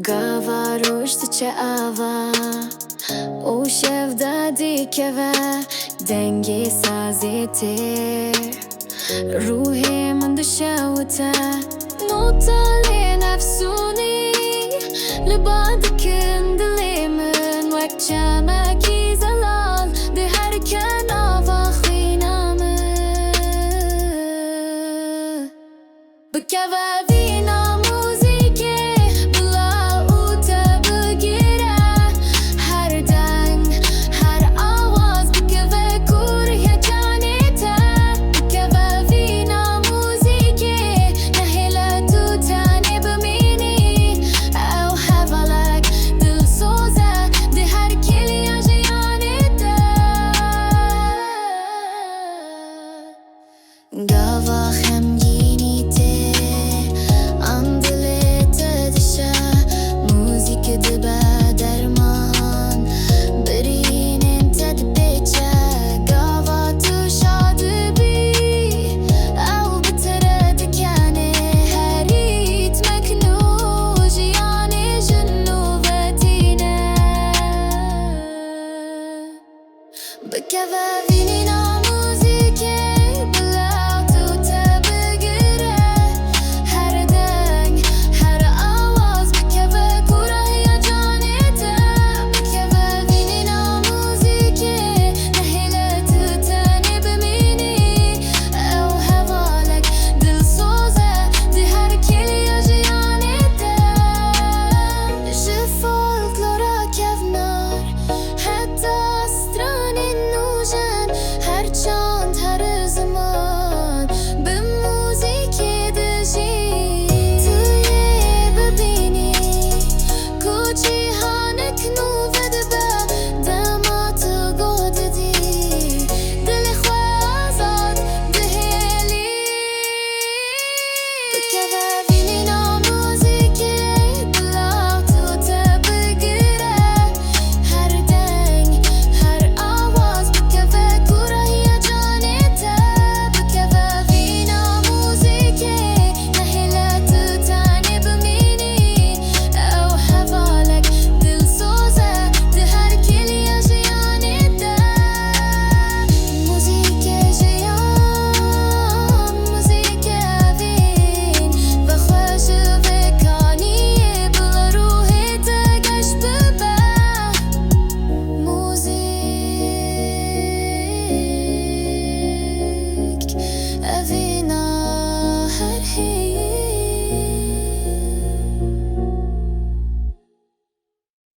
Gava rusht që ava U shef da dikeve Dengi sa ziti روحي من دشاوته نوتالي نفسوني لبعضك اندلي من وقت شامكي زلال دي هركن آفاخينا بكفا فينا موزيكي بلا اوتا بگیره هر دنگ هر آواز بکفا کوریه جانیته بکفا فينا موزيكي نهلا تو تاني بميني او هفلك دل سوزه دي هر كلي جانيته قافا خمجينيته بكفى فيني